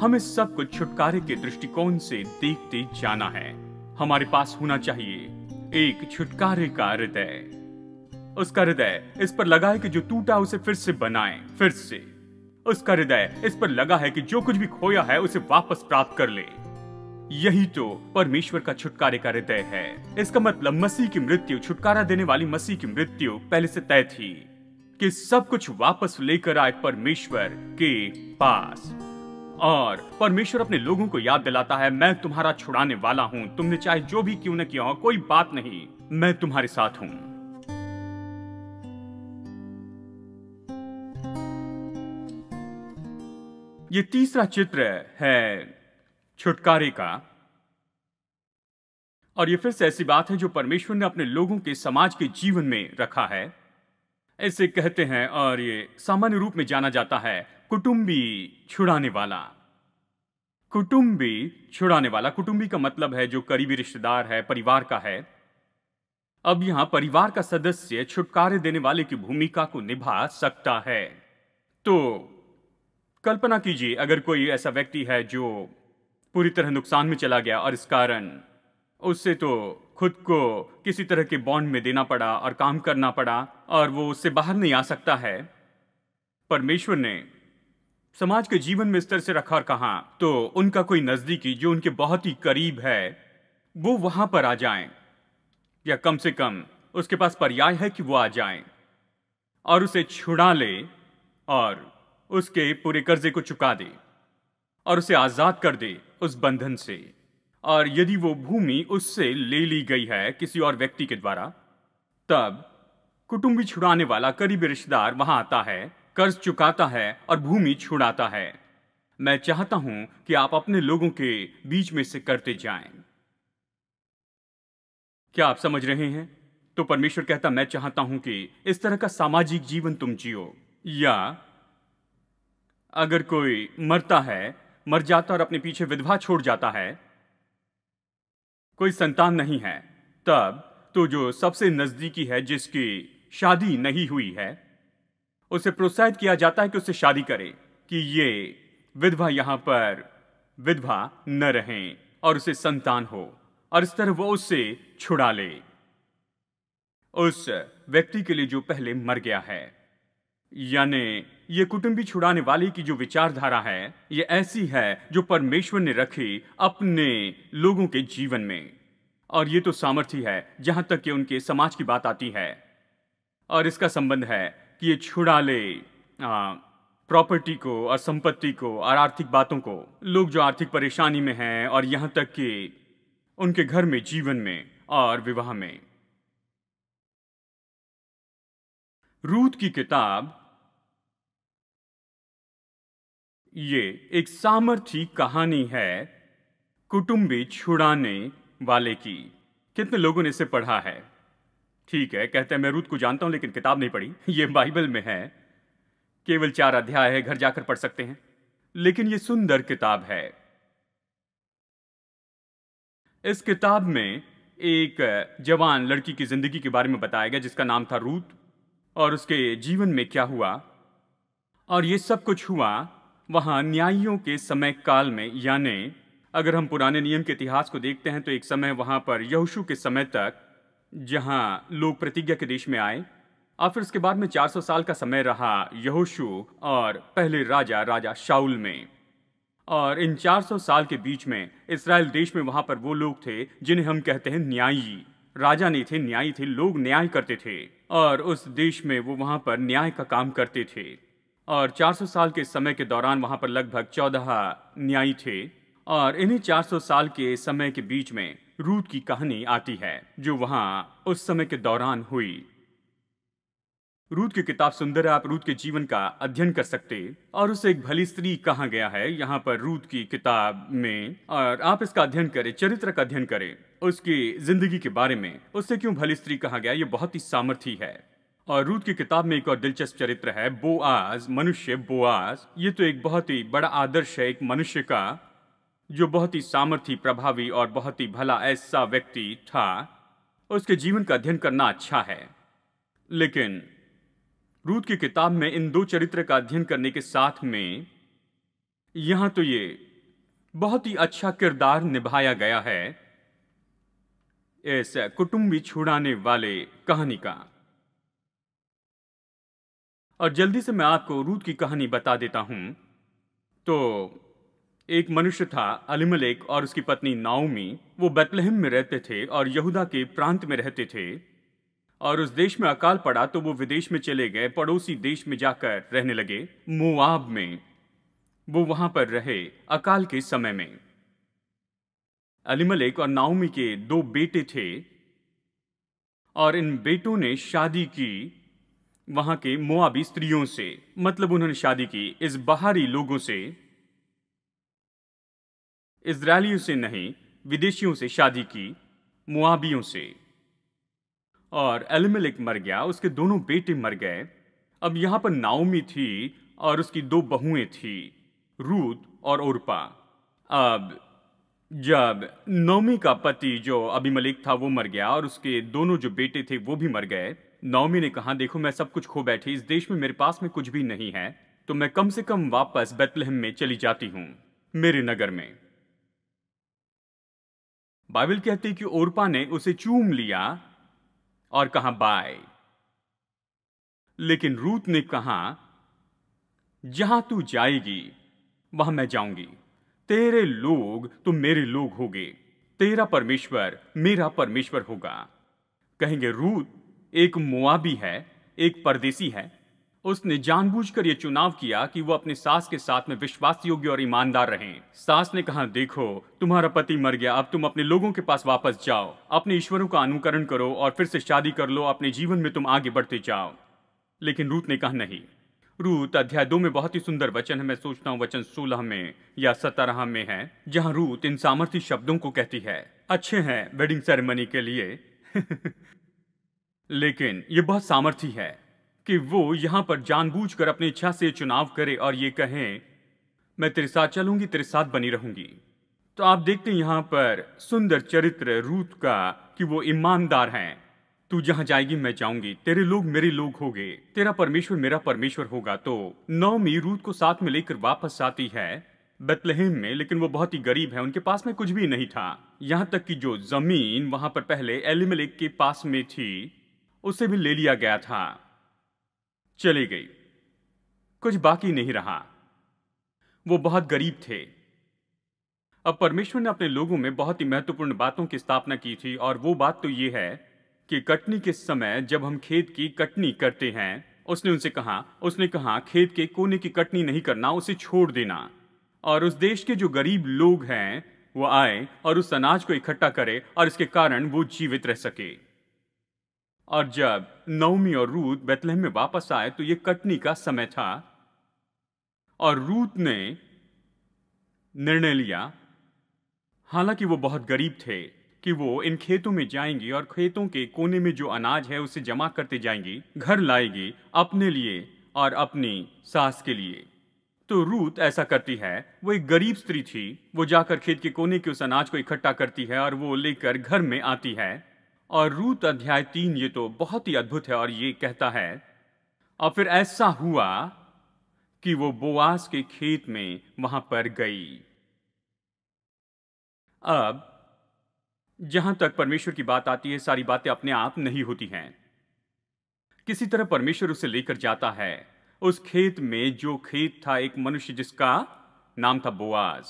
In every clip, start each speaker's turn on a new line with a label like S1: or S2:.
S1: हमें सब कुछ छुटकारे के दृष्टिकोण से देखते जाना है। हमारे पास होना चाहिए एक छुटकारे का हृदय। उसका हृदय इस पर लगा है कि जो टूटा उसे फिर से बनाए, फिर से। उसका हृदय इस पर लगा है कि जो कुछ भी खोया है उसे वापस प्राप्त कर ले। यही तो परमेश्वर का छुटकारे का हृदय है। इसका मतलब मसीह की मृत्यु, छुटकारा देने वाली मसीह की मृत्यु पहले से तय थी कि सब कुछ वापस लेकर आए परमेश्वर के पास। और परमेश्वर अपने लोगों को याद दिलाता है, मैं तुम्हारा छुड़ाने वाला हूं। तुमने चाहे जो भी क्यों न किया हो, कोई बात नहीं, मैं तुम्हारे साथ हूं। ये तीसरा चित्र है छुटकारे का। और ये फिर से ऐसी बात है जो परमेश्वर ने अपने लोगों के समाज के जीवन में रखा है। इसे कहते हैं, और ये सामान्य रूप में जाना जाता है, कुटुंबी छुड़ाने वाला। कुटुंबी छुड़ाने वाला। कुटुंबी का मतलब है जो करीबी रिश्तेदार है, परिवार का है। अब यहां परिवार का सदस्य छुटकारे देने वाले की भूमिका को निभा सकता है। तो कल्पना कीजिए, अगर कोई ऐसा व्यक्ति है जो पूरी तरह नुकसान में चला गया और इस कारण उससे तो खुद को किसी तरह के बॉन्ड में देना पड़ा और काम करना पड़ा और वो उससे बाहर नहीं आ सकता है। परमेश्वर ने समाज के जीवन में इस तरह से रखा और कहा तो उनका कोई नजदीकी जो उनके बहुत ही करीब है वो वहां पर आ जाएं, या कम से कम उसके पास पर्याय है कि वो आ जाएं और उसे छुड़ा ले और उसके पूरे कर्जे को चुका दे और उसे आजाद कर दे उस बंधन से। और यदि वो भूमि उससे ले ली गई है किसी और व्यक्ति के द्वारा, तब कुटुंबी छुड़ाने वाला करीबी रिश्तेदार वहां आता है, कर्ज चुकाता है और भूमि छुड़ाता है। मैं चाहता हूं कि आप अपने लोगों के बीच में से करते जाएं। क्या आप समझ रहे हैं? तो परमेश्वर कहता, मैं चाहता हूं कि इस तरह का सामाजिक जीवन तुम जियो। या अगर कोई मरता है, मर जाता और अपने पीछे विधवा छोड़ जाता है, कोई संतान नहीं है, तब तो जो सबसे नजदीकी है जिसकी शादी नहीं हुई है उसे प्रोत्साहित किया जाता है कि उससे शादी करे, कि ये विधवा यहां पर विधवा न रहें और उसे संतान हो, और इस तरह वो उससे छुड़ा ले उस व्यक्ति के लिए जो पहले मर गया है। यानी ये कुटुंबी छुड़ाने वाले की जो विचारधारा है ये ऐसी है जो परमेश्वर ने रखी अपने लोगों के जीवन में। और ये तो सामर्थ्य है जहां तक कि उनके समाज की बात आती है, और इसका संबंध है कि ये छुड़ा ले प्रॉपर्टी को और संपत्ति को और आर्थिक बातों को। लोग जो आर्थिक परेशानी में हैं और यहां तक कि उनके घर में, जीवन में और विवाह में। रूत की किताब ये एक सामर्थी कहानी है कुटुंबी छुड़ाने वाले की। कितने लोगों ने इसे पढ़ा है? ठीक है, कहते हैं मैं रूत को जानता हूं लेकिन किताब नहीं पढ़ी। ये बाइबल में है, केवल 4 अध्याय है, घर जाकर पढ़ सकते हैं, लेकिन ये सुंदर किताब है। इस किताब में एक जवान लड़की की जिंदगी के बारे में बताया गया जिसका नाम था रूत, और उसके जीवन में क्या हुआ। और ये सब कुछ हुआ वहां न्यायियों के समय काल में। यानी अगर हम पुराने नियम के इतिहास को देखते हैं तो एक समय वहां पर यहोशू के समय तक जहां लोग प्रतिज्ञा के देश में आए, और फिर उसके बाद में 400 साल का समय रहा यहोशू और पहले राजा शाऊल में। और इन 400 साल के बीच में इस्राएल देश में वहां पर वो लोग थे जिन्हें हम कहते हैं न्यायी। राजा नहीं थे, न्यायी थे। लोग न्याय करते थे और उस देश में वो वहां पर न्याय का काम करते थे। और 400 साल के समय के दौरान वहां पर लगभग 14 न्यायी थे। और इन्हीं 400 साल के समय के बीच में रूत की कहानी आती है जो वहां उस समय के दौरान हुई। रूत की किताब सुंदर है, आप रूत के जीवन का अध्ययन कर सकते, और उसे एक भली स्त्री कहा गया है यहाँ पर रूत की किताब में। और आप इसका अध्ययन करें, चरित्र का अध्ययन करें, उसकी जिंदगी के बारे में, उससे क्यों भली स्त्री कहा गया, ये बहुत ही सामर्थी है। और रूत की किताब में एक और दिलचस्प चरित्र है, बोआज, मनुष्य बोआज। ये तो एक बहुत ही बड़ा आदर्श है एक मनुष्य का जो बहुत ही सामर्थी, प्रभावी और बहुत ही भला ऐसा व्यक्ति था। उसके जीवन का अध्ययन करना अच्छा है, लेकिन रूत की किताब में इन 2 चरित्र का अध्ययन करने के साथ में यहां तो ये बहुत ही अच्छा किरदार निभाया गया है इस कुटुंबी छुड़ाने वाले कहानी का। और जल्दी से मैं आपको रूत की कहानी बता देता हूं। तो एक मनुष्य था अलीमेलेक और उसकी पत्नी नाओमी। वो बेतलहम में रहते थे और यहूदा के प्रांत में रहते थे। और उस देश में अकाल पड़ा तो वो विदेश में चले गए, पड़ोसी देश में जाकर रहने लगे, मोआब में। वो वहां पर रहे अकाल के समय में। अलीमेलेक और नाओमी के 2 बेटे थे और इन बेटों ने शादी की वहां के मोआबी स्त्रियों से। मतलब उन्होंने शादी की इस बाहरी लोगों से, इजरायलियों से नहीं, विदेशियों से शादी की, मोआबियों से। और एलीमेलेक मर गया, उसके दोनों बेटे मर गए। अब यहां पर नाओमी थी और उसकी 2 बहुएं थी, रूत और ओर्पा। अब जब नौमी का पति जो अबीमेलेक था वो मर गया और उसके दोनों जो बेटे थे वो भी मर गए, नौमी ने कहा, देखो मैं सब कुछ खो बैठी, इस देश में मेरे पास में कुछ भी नहीं है, तो मैं कम से कम वापस बेतलहम में चली जाती हूं, मेरे नगर में। बाइबल कहती कि ओर्पा ने उसे चूम लिया और कहा बाय। लेकिन रूत ने कहा, जहां तू जाएगी वहां मैं जाऊंगी, तेरे लोग तो मेरे लोग होंगे, तेरा परमेश्वर मेरा परमेश्वर होगा। कहेंगे रूत एक मोआबी है, एक परदेसी है। उसने जानबूझकर यह चुनाव किया कि वो अपने सास के साथ में विश्वास योग्य और ईमानदार रहें। सास ने कहा, देखो तुम्हारा पति मर गया, अब तुम अपने लोगों के पास वापस जाओ, अपने ईश्वरों का अनुकरण करो और फिर से शादी कर लो, अपने जीवन में तुम आगे बढ़ते जाओ। लेकिन रूत ने कहा नहीं। रूत अध्याय 2 में बहुत ही सुंदर वचन है, मैं सोचता हूं वचन 16 में या 17 में है, जहां रूत इन सामर्थी शब्दों को कहती है। अच्छे हैं वेडिंग सेरेमनी के लिए लेकिन ये बहुत सामर्थी है कि वो यहां पर जानबूझकर अपनी इच्छा से चुनाव करे और ये कहें, मैं तेरे साथ चलूंगी, तेरे साथ बनी रहूंगी। तो आप देखते हैं यहां पर सुंदर चरित्र रूत का कि वो ईमानदार हैं। तू जहां जाएगी मैं जाऊंगी, तेरे लोग मेरे लोग होंगे, तेरा परमेश्वर मेरा परमेश्वर होगा। तो नौमी रूत को साथ में लेकर वापस आती है बेतलहम में, लेकिन वो बहुत ही गरीब है, उनके पास में कुछ भी नहीं था। यहां तक कि जो जमीन वहां पर पहले एलीमेलेक के पास में थी उसे भी ले लिया गया था, चली गई, कुछ बाकी नहीं रहा। वो बहुत गरीब थे। अब परमेश्वर ने अपने लोगों में बहुत ही महत्वपूर्ण बातों की स्थापना की थी, और वो बात तो ये है कि कटनी के समय जब हम खेत की कटनी करते हैं, उसने कहा खेत के कोने की कटनी नहीं करना, उसे छोड़ देना, और उस देश के जो गरीब लोग हैं वो आए और उस अनाज को इकट्ठा करे और इसके कारण वो जीवित रह सके। और जब नौमी और रूत बेतलहम में वापस आए तो ये कटनी का समय था, और रूत ने निर्णय लिया, हालांकि वो बहुत गरीब थे, कि वो इन खेतों में जाएंगी और खेतों के कोने में जो अनाज है उसे जमा करते जाएंगी, घर लाएगी अपने लिए और अपनी सास के लिए। तो रूत ऐसा करती है। वो एक गरीब स्त्री थी, वो जाकर खेत के कोने के उस अनाज को इकट्ठा करती है और वो लेकर घर में आती है। और रूत अध्याय 3 ये तो बहुत ही अद्भुत है, और ये कहता है, और फिर ऐसा हुआ कि वो बोआज के खेत में वहां पर गई। अब जहां तक परमेश्वर की बात आती है, सारी बातें अपने आप नहीं होती हैं। किसी तरह परमेश्वर उसे लेकर जाता है उस खेत में। जो खेत था एक मनुष्य जिसका नाम था बोआज,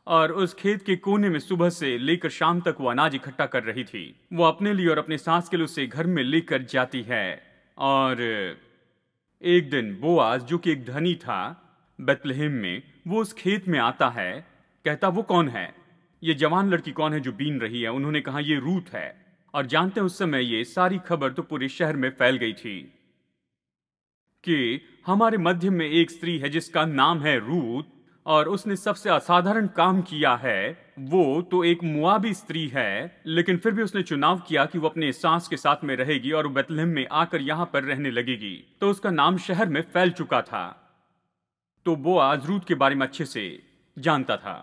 S1: और उस खेत के कोने में सुबह से लेकर शाम तक वो अनाज इकट्ठा कर रही थी। वो अपने लिए और अपने सास के लिए उसे घर में लेकर जाती है। और एक दिन बोआज, जो कि एक धनी था बेतलहम में, वो उस खेत में आता है। कहता, वो कौन है, ये जवान लड़की कौन है जो बीन रही है? उन्होंने कहा, ये रूत है। और जानते हैं उस समय ये सारी खबर तो पूरे शहर में फैल गई थी कि हमारे मध्य में एक स्त्री है जिसका नाम है रूत, और उसने सबसे असाधारण काम किया है। वो तो एक मुआबी स्त्री है, लेकिन फिर भी उसने चुनाव किया कि वो अपने सास के साथ में रहेगी और बेतलहम में आकर यहां पर रहने लगेगी। तो उसका नाम शहर में फैल चुका था। तो बोआज रूत के बारे में अच्छे से जानता था।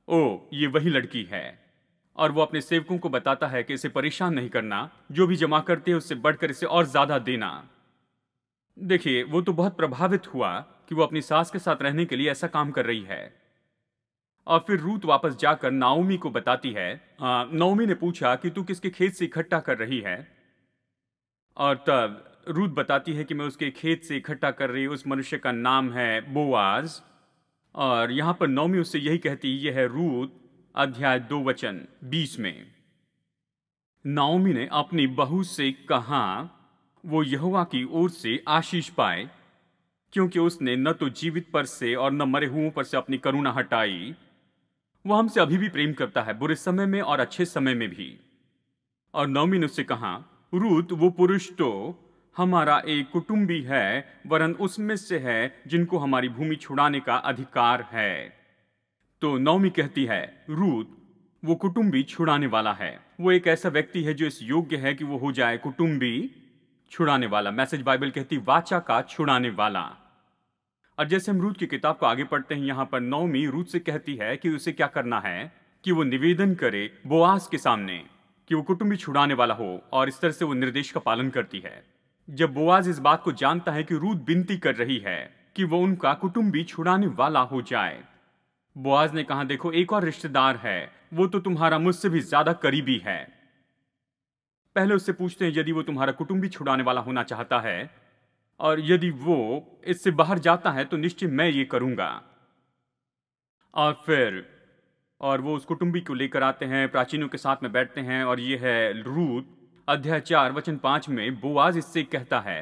S1: ओ, ये वही लड़की है। और वो अपने सेवकों को बताता है कि इसे परेशान नहीं करना, जो भी जमा करते हैं उससे बढ़कर इसे और ज्यादा देना। देखिए, वो तो बहुत प्रभावित हुआ कि वो अपनी सास के साथ रहने के लिए ऐसा काम कर रही है। और फिर रूत वापस जाकर नाओमी को बताती है। नाओमी ने पूछा कि तू किसके खेत से इकट्ठा कर रही है, और तब रूत बताती है कि मैं उसके खेत से इकट्ठा कर रही हूँ। उस मनुष्य का नाम है बोआज। और यहां पर नाओमी उससे यही कहती, यह है रूत अध्याय 2 वचन 20 में। नाओमी ने अपनी बहू से कहा वो यहोवा की ओर से आशीष पाए, क्योंकि उसने न तो जीवित पर से और न मरे हुओं पर से अपनी करुणा हटाई। वो हमसे अभी भी प्रेम करता है, बुरे समय में और अच्छे समय में भी। और नाओमी ने उससे कहा, रूत वो पुरुष तो हमारा एक कुटुंबी है, वरन उसमें से है जिनको हमारी भूमि छुड़ाने का अधिकार है। तो नाओमी कहती है, रूत वो कुटुंबी छुड़ाने वाला है। वो एक ऐसा व्यक्ति है जो इस योग्य है कि वो हो जाए कुटुंबी छुड़ाने वाला। मैसेज बाइबल कहती वाचा का छुड़ाने वाला। और जैसे हम रूत की किताब को आगे पढ़ते हैं, यहां पर नाओमी रूत से कहती है कि उसे क्या करना है, कि वो निवेदन करे बोआज के सामने कि वो कुटुंबी छुड़ाने वाला हो, और इस तरह से वो निर्देश का पालन करती है। जब बोआज इस बात को जानता है कि रूत विनती कर रही है कि वो उनका कुटुंबी छुड़ाने वाला हो जाए, बोआज ने कहा, देखो एक और रिश्तेदार है, वो तो तुम्हारा मुझसे भी ज्यादा करीबी है। पहले उससे पूछते हैं यदि वो तुम्हारा कुटुंबी छुड़ाने वाला होना चाहता है, और यदि वो इससे बाहर जाता है तो निश्चय मैं ये करूंगा। और वो उस कुटुंबी को लेकर आते हैं, प्राचीनों के साथ में बैठते हैं। और ये है रूत अध्याय 4 वचन 5 में बोआज इससे कहता है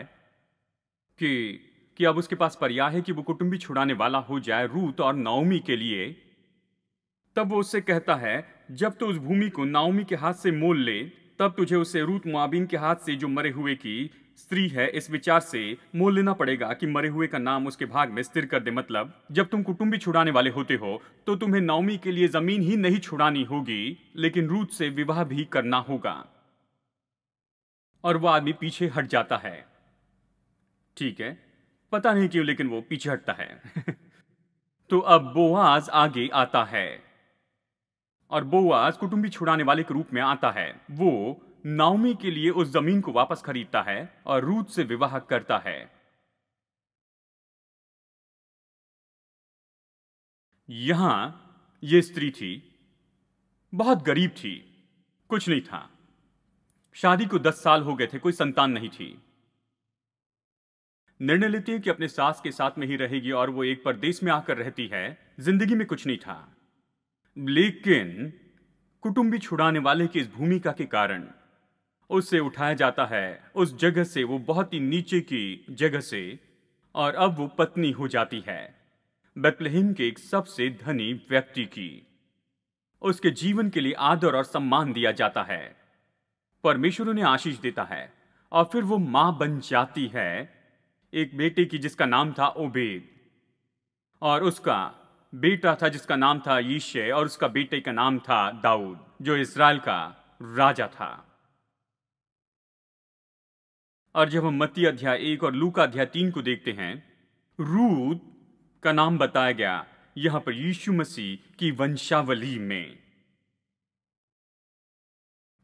S1: कि अब उसके पास पर्याय है कि वो कुटुंबी छुड़ाने वाला हो जाए रूत और नाओमी के लिए। तब वो उससे कहता है, जब तो उस भूमि को नाओमी के हाथ से मोल ले, तब तुझे उसे रूत मोआबीन के हाथ से, जो मरे हुए की स्त्री है, इस विचार से मोल लेना पड़ेगा कि मरे हुए का नाम उसके भाग में स्थिर कर दे। मतलब जब तुम कुटुंबी छुड़ाने वाले होते हो तो तुम्हें नाओमी के लिए जमीन ही नहीं छुड़ानी होगी, लेकिन रूत से विवाह भी करना होगा। और वो आदमी पीछे हट जाता है। ठीक है, पता नहीं क्यों, लेकिन वो पीछे हटता है। तो अब बोआज आगे आता है, और बोआज कुटुंबी छुड़ाने वाले के रूप में आता है। वो नाओमी के लिए उस जमीन को वापस खरीदता है और रूत से विवाह करता है। यहां ये स्त्री थी, बहुत गरीब थी, कुछ नहीं था। शादी को 10 साल हो गए थे, कोई संतान नहीं थी। निर्णय लेती है कि अपने सास के साथ में ही रहेगी, और वो एक परदेश में आकर रहती है। जिंदगी में कुछ नहीं था, लेकिन कुटुंबी छुड़ाने वाले की इस भूमिका के कारण उससे उठाया जाता है उस जगह से, वो बहुत ही नीचे की जगह से, और अब वो पत्नी हो जाती है बेथलेहम के एक सबसे धनी व्यक्ति की। उसके जीवन के लिए आदर और सम्मान दिया जाता है, परमेश्वर उन्हें आशीष देता है, और फिर वो मां बन जाती है एक बेटे की जिसका नाम था ओबेद, और उसका बेटा था जिसका नाम था यिशै, और उसका बेटे का नाम था दाऊद, जो इस्राएल का राजा था। और जब हम मत्ती अध्याय 1 और लूका अध्याय 3 को देखते हैं, रूत का नाम बताया गया यहां पर यीशु मसीह की वंशावली में।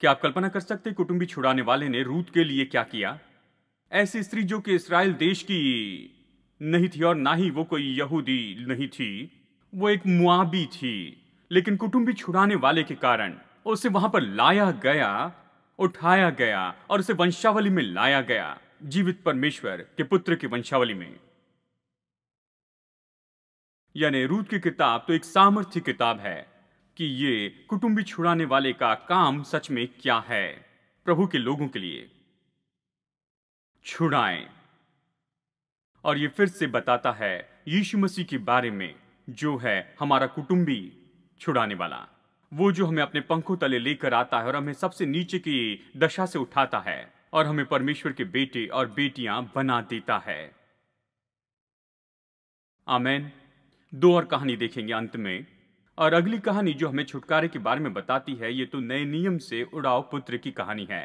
S1: क्या आप कल्पना कर सकते हैं कुटुंबी छुड़ाने वाले ने रूत के लिए क्या किया? ऐसी स्त्री जो कि इस्राएल देश की नहीं थी, और ना ही वो कोई यहूदी नहीं थी, वो एक मुआबी थी, लेकिन कुटुंबी छुड़ाने वाले के कारण उसे वहां पर लाया गया, उठाया गया, और उसे वंशावली में लाया गया, जीवित परमेश्वर के पुत्र की वंशावली में। यानी रूत की किताब तो एक सामर्थ्य किताब है कि ये कुटुंबी छुड़ाने वाले का काम सच में क्या है, प्रभु के लोगों के लिए छुड़ाएं। और ये फिर से बताता है यीशु मसीह के बारे में, जो है हमारा कुटुंबी छुड़ाने वाला, वो जो हमें अपने पंखों तले लेकर आता है और हमें सबसे नीचे की दशा से उठाता है और हमें परमेश्वर के बेटे और बेटियां बना देता है। आमेन। 2 और कहानी देखेंगे अंत में, और अगली कहानी जो हमें छुटकारे के बारे में बताती है, ये तो नए नियम से उड़ाव पुत्र की कहानी है।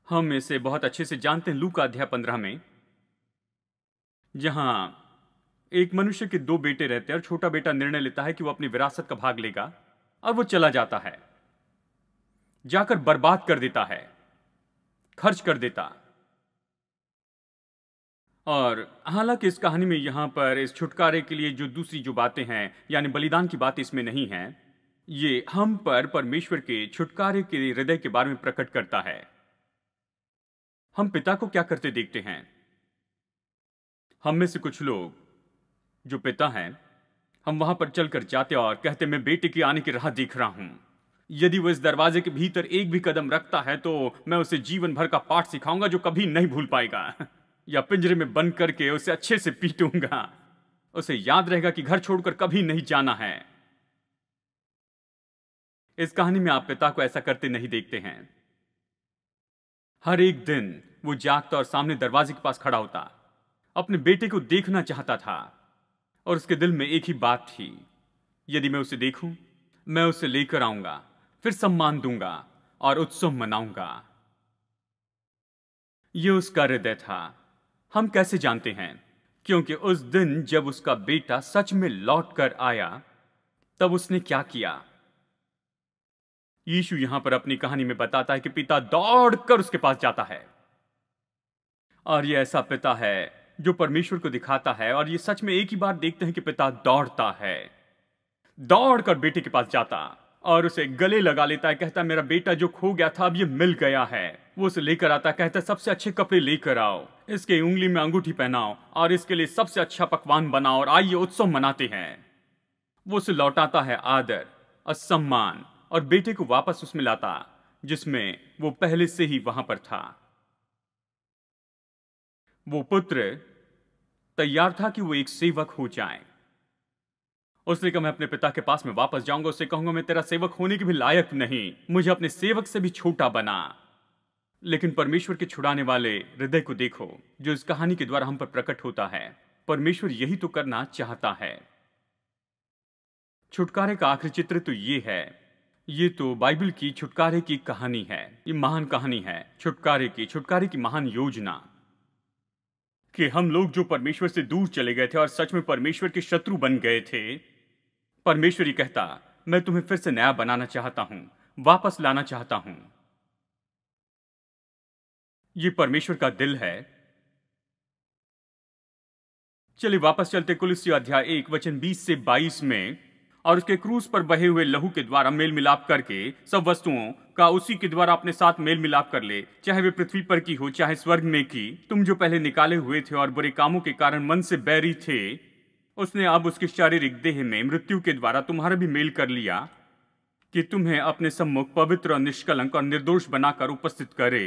S1: हम इसे बहुत अच्छे से जानते हैं लूका अध्याय 15 में, जहां एक मनुष्य के 2 बेटे रहते हैं, और छोटा बेटा निर्णय लेता है कि वो अपनी विरासत का भाग लेगा, और वो चला जाता है, जाकर बर्बाद कर देता है, खर्च कर देता। और हालांकि इस कहानी में यहाँ पर इस छुटकारे के लिए जो दूसरी जो बातें हैं यानी बलिदान की बात इसमें नहीं है, ये हम पर परमेश्वर के छुटकारे के हृदय के बारे में प्रकट करता है। हम पिता को क्या करते देखते हैं? हम में से कुछ लोग जो पिता हैं, हम वहां पर चलकर जाते और कहते मैं बेटे की आने की राह देख रहा हूं। यदि वो इस दरवाजे के भीतर एक भी कदम रखता है तो मैं उसे जीवन भर का पाठ सिखाऊंगा जो कभी नहीं भूल पाएगा। या पिंजरे में बंद करके उसे अच्छे से पीटूंगा। उसे याद रहेगा कि घर छोड़कर कभी नहीं जाना है। इस कहानी में आप पिता को ऐसा करते नहीं देखते हैं। हर एक दिन वो जागता और सामने दरवाजे के पास खड़ा होता, अपने बेटे को देखना चाहता था और उसके दिल में एक ही बात थी, यदि मैं उसे देखूं, मैं उसे लेकर आऊंगा, फिर सम्मान दूंगा और उत्सव मनाऊंगा। यह उसका हृदय था। हम कैसे जानते हैं? क्योंकि उस दिन जब उसका बेटा सच में लौट कर आया, तब उसने क्या किया? यीशु यहां पर अपनी कहानी में बताता है कि पिता दौड़कर उसके पास जाता है। और यह ऐसा पिता है जो परमेश्वर को दिखाता है। और ये सच में एक ही बार देखते हैं कि पिता दौड़ता है, दौड़कर बेटे के पास जाता और उसे गले लगा लेता है। कहता मेरा बेटा जो खो गया था अब ये मिल गया है। वो उसे लेकर आता, कहता सबसे अच्छे कपड़े लेकर आओ, इसके उंगली में अंगूठी पहनाओ और इसके लिए सबसे अच्छा पकवान बनाओ और आइए उत्सव मनाते हैं। वो उसे लौटाता है आदर और सम्मान और बेटे को वापस उसमें लाता जिसमें वो पहले से ही वहां पर था। वो पुत्र तैयार था कि वो एक सेवक हो जाए। उसने कहा मैं अपने पिता के पास में वापस जाऊंगा, उससे कहूंगा मैं तेरा सेवक होने के भी लायक नहीं, मुझे अपने सेवक से भी छोटा बना। लेकिन परमेश्वर के छुड़ाने वाले हृदय को देखो जो इस कहानी के द्वारा हम पर प्रकट होता है। परमेश्वर यही तो करना चाहता है। छुटकारे का आखिरी चित्र तो ये है। ये तो बाइबल की छुटकारे की कहानी है। ये महान कहानी है छुटकारे की महान योजना कि हम लोग जो परमेश्वर से दूर चले गए थे और सच में परमेश्वर के शत्रु बन गए थे, परमेश्वर ही कहता मैं तुम्हें फिर से नया बनाना चाहता हूं, वापस लाना चाहता हूं। ये परमेश्वर का दिल है। चलिए वापस चलते कुलुस्सी अध्याय 1 वचन 20 से 22 में। और उसके क्रूस पर बहे हुए लहू के द्वारा मेल मिलाप करके सब वस्तुओं का उसी के द्वारा अपने साथ मेल मिलाप कर ले, चाहे वे पृथ्वी पर की हो चाहे स्वर्ग में की। तुम जो पहले निकाले हुए थे और बुरे कामों के कारण मन से बैरी थे, उसने अब उसकी शारीरिक देह में मृत्यु के द्वारा तुम्हारा भी मेल कर लिया कि तुम्हें अपने सम्मुख पवित्र और निष्कलंक और निर्दोष बनाकर उपस्थित करे।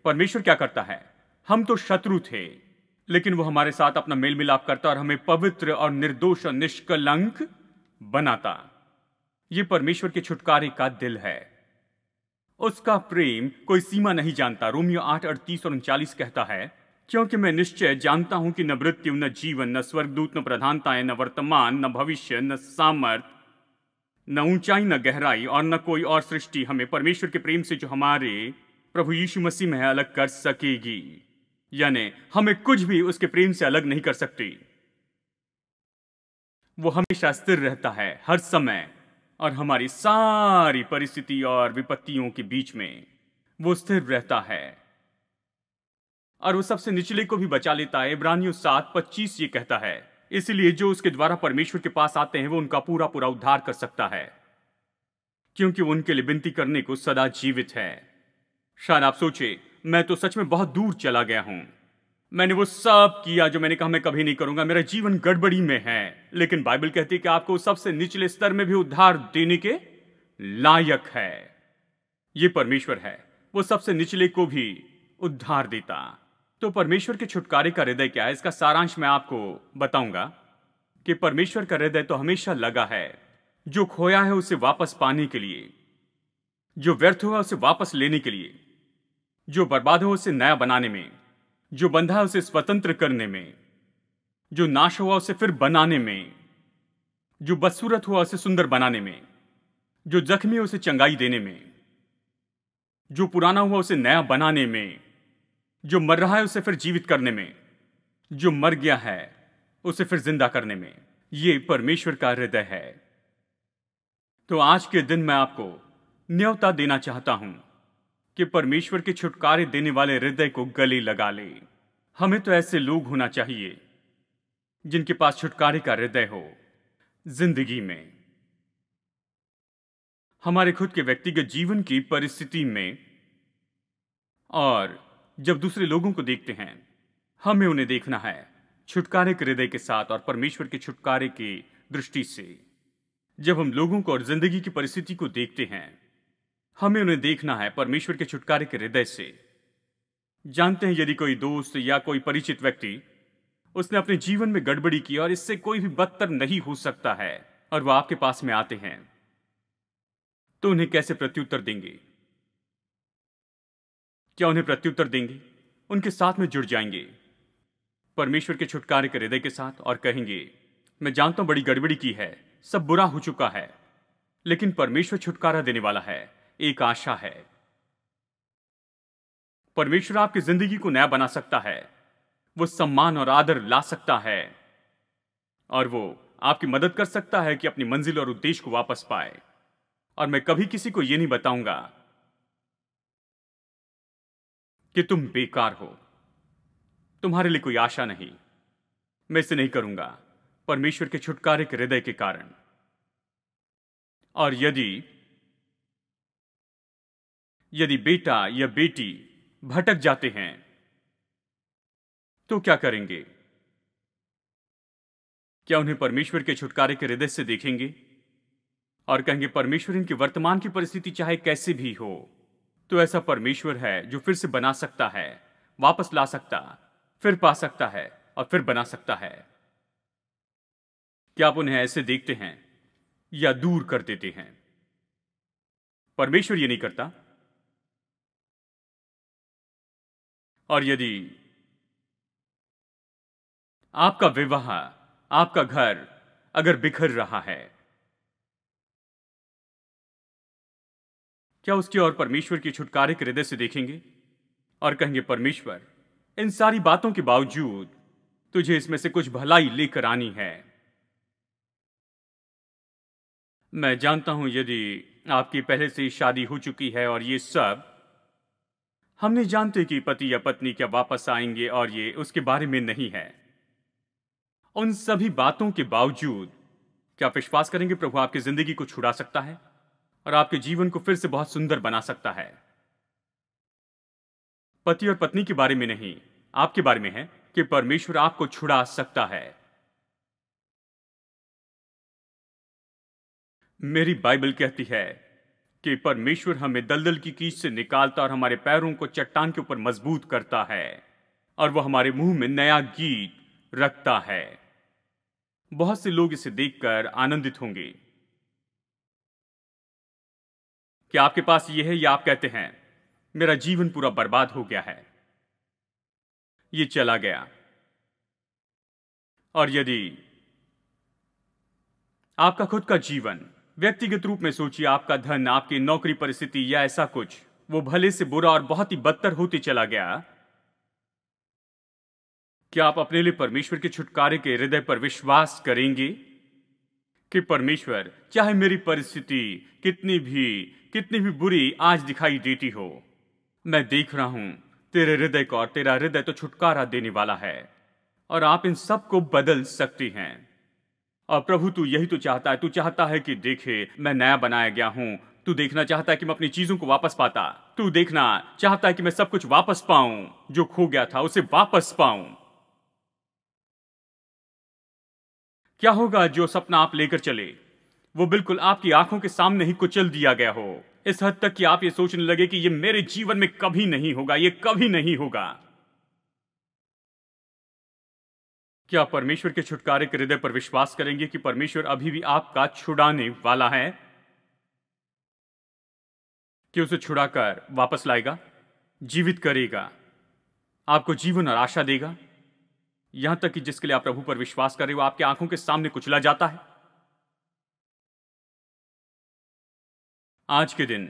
S1: परमेश्वर क्या करता है? हम तो शत्रु थे, लेकिन वो हमारे साथ अपना मेल मिलाप करता और हमें पवित्र और निर्दोष और निष्कलंक बनाता। ये परमेश्वर के छुटकारे का दिल है। उसका प्रेम कोई सीमा नहीं जानता। रोमियो 8:38 और 39 कहता है क्योंकि मैं निश्चय जानता हूं कि न मृत्यु न जीवन न स्वर्गदूत न प्रधानताएं न वर्तमान न भविष्य न सामर्थ न ऊंचाई न गहराई और न कोई और सृष्टि हमें परमेश्वर के प्रेम से जो हमारे प्रभु यीशु मसीह में है अलग कर सकेगी। यानी हमें कुछ भी उसके प्रेम से अलग नहीं कर सकती। वो हमेशा स्थिर रहता है हर समय, और हमारी सारी परिस्थिति और विपत्तियों के बीच में वो स्थिर रहता है और वो सबसे निचले को भी बचा लेता है। इब्रानियों 7:25 ये कहता है इसलिए जो उसके द्वारा परमेश्वर के पास आते हैं वो उनका पूरा पूरा उद्धार कर सकता है, क्योंकि वो उनके लिए विनती करने को सदा जीवित है। शायद आप सोचे मैं तो सच में बहुत दूर चला गया हूं, मैंने वो सब किया जो मैंने कहा मैं कभी नहीं करूंगा, मेरा जीवन गड़बड़ी में है। लेकिन बाइबल कहती है कि आपको सबसे निचले स्तर में भी उद्धार देने के लायक है। ये परमेश्वर है, वो सबसे निचले को भी उद्धार देता। तो परमेश्वर के छुटकारे का हृदय क्या है? इसका सारांश मैं आपको बताऊंगा कि परमेश्वर का हृदय तो हमेशा लगा है जो खोया है उसे वापस पाने के लिए, जो व्यर्थ हुआ उसे वापस लेने के लिए, जो बर्बाद हो उसे नया बनाने में, जो बंधा है उसे स्वतंत्र करने में, जो नाश हुआ उसे फिर बनाने में, जो बदसूरत हुआ उसे सुंदर बनाने में, जो जख्मी है उसे चंगाई देने में, जो पुराना हुआ उसे नया बनाने में, जो मर रहा है उसे फिर जीवित करने में, जो मर गया है उसे फिर जिंदा करने में। ये परमेश्वर का हृदय है। तो आज के दिन मैं आपको न्योता देना चाहता हूं कि परमेश्वर के छुटकारे देने वाले हृदय को गले लगा ले। हमें तो ऐसे लोग होना चाहिए जिनके पास छुटकारे का हृदय हो। जिंदगी में, हमारे खुद के व्यक्तिगत जीवन की परिस्थिति में, और जब दूसरे लोगों को देखते हैं, हमें उन्हें देखना है छुटकारे के हृदय के साथ और परमेश्वर के छुटकारे की दृष्टि से। जब हम लोगों को और जिंदगी की परिस्थिति को देखते हैं, हमें उन्हें देखना है परमेश्वर के छुटकारे के हृदय से। जानते हैं, यदि कोई दोस्त या कोई परिचित व्यक्ति उसने अपने जीवन में गड़बड़ी की और इससे कोई भी बदतर नहीं हो सकता है, और वह आपके पास में आते हैं, तो उन्हें कैसे प्रत्युत्तर देंगे? क्या उन्हें प्रत्युत्तर देंगे? उनके साथ में जुड़ जाएंगे परमेश्वर के छुटकारे के हृदय के साथ और कहेंगे, मैं जानता हूं बड़ी गड़बड़ी की है, सब बुरा हो चुका है, लेकिन परमेश्वर छुटकारा देने वाला है, एक आशा है। परमेश्वर आपकी जिंदगी को नया बना सकता है, वो सम्मान और आदर ला सकता है, और वो आपकी मदद कर सकता है कि अपनी मंजिल और उद्देश्य को वापस पाए। और मैं कभी किसी को यह नहीं बताऊंगा कि तुम बेकार हो, तुम्हारे लिए कोई आशा नहीं। मैं इसे नहीं करूंगा परमेश्वर के छुटकारे के हृदय के कारण। और यदि बेटा या बेटी भटक जाते हैं तो क्या करेंगे? क्या उन्हें परमेश्वर के छुटकारे के हृदय से देखेंगे और कहेंगे, परमेश्वर इनकी वर्तमान की परिस्थिति चाहे कैसे भी हो, तो ऐसा परमेश्वर है जो फिर से बना सकता है, वापस ला सकता, फिर पा सकता है और फिर बना सकता है। क्या आप उन्हें ऐसे देखते हैं या दूर कर देते हैं? परमेश्वर ये नहीं करता। और यदि आपका विवाह, आपका घर अगर बिखर रहा है, क्या उसकी ओर परमेश्वर की छुटकारे के हृदय से देखेंगे और कहेंगे, परमेश्वर इन सारी बातों के बावजूद तुझे इसमें से कुछ भलाई लेकर आनी है। मैं जानता हूं यदि आपकी पहले से ही शादी हो चुकी है और ये सब, हम नहीं जानते कि पति या पत्नी क्या वापस आएंगे, और ये उसके बारे में नहीं है। उन सभी बातों के बावजूद क्या आप विश्वास करेंगे प्रभु आपकी जिंदगी को छुड़ा सकता है और आपके जीवन को फिर से बहुत सुंदर बना सकता है? पति और पत्नी के बारे में नहीं, आपके बारे में है कि परमेश्वर आपको छुड़ा सकता है। मेरी बाइबल कहती है कि परमेश्वर हमें दलदल की कीच से निकालता और हमारे पैरों को चट्टान के ऊपर मजबूत करता है, और वह हमारे मुंह में नया गीत रखता है। बहुत से लोग इसे देखकर आनंदित होंगे। क्या आपके पास यह है, या आप कहते हैं मेरा जीवन पूरा बर्बाद हो गया है, ये चला गया? और यदि आपका खुद का जीवन, व्यक्तिगत रूप में सोचिए, आपका धन, आपकी नौकरी परिस्थिति या ऐसा कुछ, वो भले से बुरा और बहुत ही बदतर होते चला गया, क्या आप अपने लिए परमेश्वर के छुटकारे के हृदय पर विश्वास करेंगे कि परमेश्वर, चाहे मेरी परिस्थिति कितनी भी बुरी आज दिखाई देती हो, मैं देख रहा हूं तेरे हृदय को, और तेरा हृदय तो छुटकारा देने वाला है, और आप इन सब को बदल सकती हैं। और प्रभु, तू यही तो चाहता है। तू चाहता है कि देखे मैं नया बनाया गया हूं। तू देखना चाहता है कि मैं अपनी चीजों को वापस पाता। तू देखना चाहता है कि मैं सब कुछ वापस पाऊं, जो खो गया था उसे वापस पाऊं। क्या होगा जो सपना आप लेकर चले वो बिल्कुल आपकी आंखों के सामने ही कुचल दिया गया हो, इस हद तक कि आप ये सोचने लगे कि ये मेरे जीवन में कभी नहीं होगा, ये कभी नहीं होगा? क्या परमेश्वर के छुटकारे के हृदय पर विश्वास करेंगे कि परमेश्वर अभी भी आपका छुड़ाने वाला है, कि उसे छुड़ाकर वापस लाएगा, जीवित करेगा, आपको जीवन और आशा देगा? यहां तक कि जिसके लिए आप प्रभु पर विश्वास कर रहे हो आपकी आंखों के सामने कुचला जाता है। आज के दिन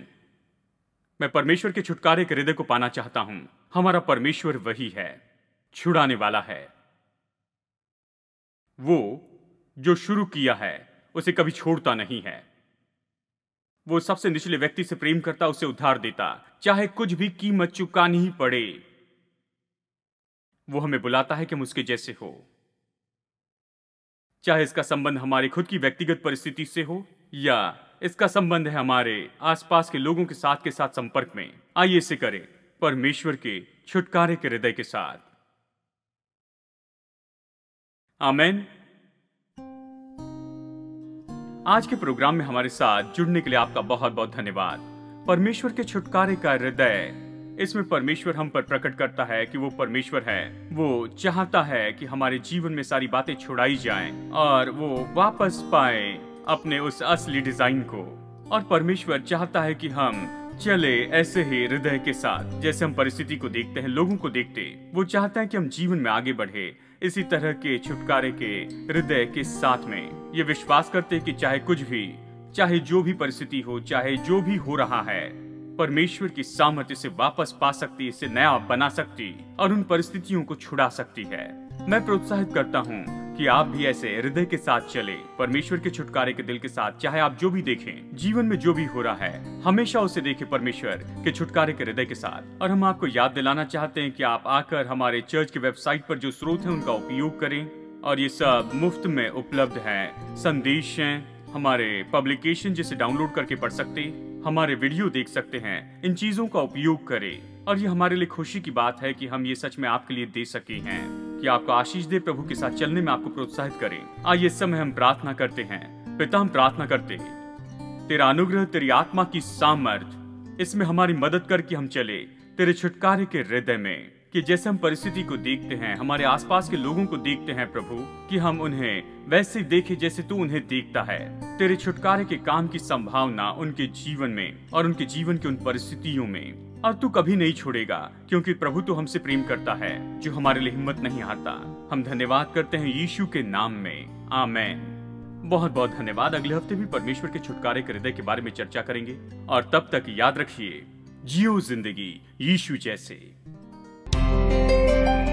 S1: मैं परमेश्वर के छुटकारे के हृदय को पाना चाहता हूं। हमारा परमेश्वर वही है, छुड़ाने वाला है। वो जो शुरू किया है उसे कभी छोड़ता नहीं है। वो सबसे निचले व्यक्ति से प्रेम करता, उसे उद्धार देता, चाहे कुछ भी कीमत चुकानी ही पड़े। वो हमें बुलाता है कि हम उसके जैसे हो। चाहे इसका संबंध हमारी खुद की व्यक्तिगत परिस्थिति से हो या इसका संबंध है हमारे आसपास के लोगों के साथ संपर्क में। आइए इसे करें परमेश्वर के छुटकारे के हृदय के साथ। आमीन। आज के प्रोग्राम में हमारे साथ जुड़ने के लिए आपका बहुत बहुत धन्यवाद। परमेश्वर के छुटकारे का हृदय, इसमें परमेश्वर हम पर प्रकट करता है कि वो परमेश्वर है। वो चाहता है कि हमारे जीवन में सारी बातें छुड़ाई जाएं और वो वापस पाए अपने उस असली डिजाइन को। और परमेश्वर चाहता है कि हम चले ऐसे ही हृदय के साथ जैसे हम परिस्थिति को देखते हैं, लोगों को देखते। वो चाहता है कि हम जीवन में आगे बढ़े इसी तरह के छुटकारे के हृदय के साथ में। ये विश्वास करते हैं कि चाहे कुछ भी, चाहे जो भी परिस्थिति हो, चाहे जो भी हो रहा है, परमेश्वर की सामर्थ्य से वापस पा सकती, इसे नया बना सकती और उन परिस्थितियों को छुड़ा सकती है। मैं प्रोत्साहित करता हूँ कि आप भी ऐसे हृदय के साथ चले, परमेश्वर के छुटकारे के दिल के साथ। चाहे आप जो भी देखें, जीवन में जो भी हो रहा है, हमेशा उसे देखें परमेश्वर के छुटकारे के हृदय के साथ। और हम आपको याद दिलाना चाहते हैं कि आप आकर हमारे चर्च के वेबसाइट पर जो स्रोत है उनका उपयोग करें। और ये सब मुफ्त में उपलब्ध है। संदेश हैं, हमारे पब्लिकेशन जिसे डाउनलोड करके पढ़ सकते, हमारे वीडियो देख सकते हैं। इन चीजों का उपयोग करें। और ये हमारे लिए खुशी की बात है कि हम ये सच में आपके लिए दे सके हैं, कि आपको आशीष दे, प्रभु के साथ चलने में आपको प्रोत्साहित करें। आइए इस समय हम प्रार्थना करते हैं। पिता, हम प्रार्थना करते हैं, तेरा अनुग्रह, तेरी आत्मा की सामर्थ इसमें हमारी मदद करके हम चले तेरे छुटकारे के हृदय में। कि जैसे हम परिस्थिति को देखते हैं, हमारे आसपास के लोगों को देखते हैं प्रभु, कि हम उन्हें वैसे देखें जैसे तू उन्हें देखता है। तेरे छुटकारे के काम की संभावना उनके जीवन में और उनके जीवन की उन परिस्थितियों में। और तू कभी नहीं छोड़ेगा, क्योंकि प्रभु तू हमसे प्रेम करता है, जो हमारे लिए हिम्मत नहीं हारता। हम धन्यवाद करते हैं यीशु के नाम में, आमीन। बहुत बहुत धन्यवाद। अगले हफ्ते भी परमेश्वर के छुटकारे के हृदय के बारे में चर्चा करेंगे। और तब तक याद रखिए, जियो जिंदगी यीशु जैसे।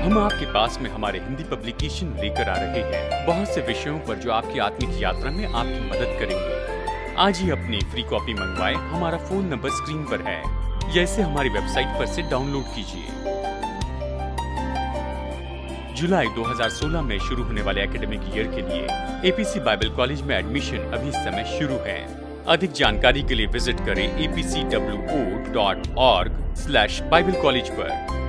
S1: हम आपके पास में हमारे हिंदी पब्लिकेशन लेकर आ रहे हैं, बहुत से विषयों पर जो आपकी आत्मिक यात्रा में आपकी मदद करेंगे। आज ही अपनी फ्री कॉपी मंगवाएं। हमारा फोन नंबर स्क्रीन पर है, या इसे हमारी वेबसाइट पर से डाउनलोड कीजिए। जुलाई 2016 में शुरू होने वाले एकेडमिक ईयर के लिए एपीसी बाइबल कॉलेज में एडमिशन अभी इस समय शुरू है। अधिक जानकारी के लिए विजिट करें apcwo.org/bible college पर।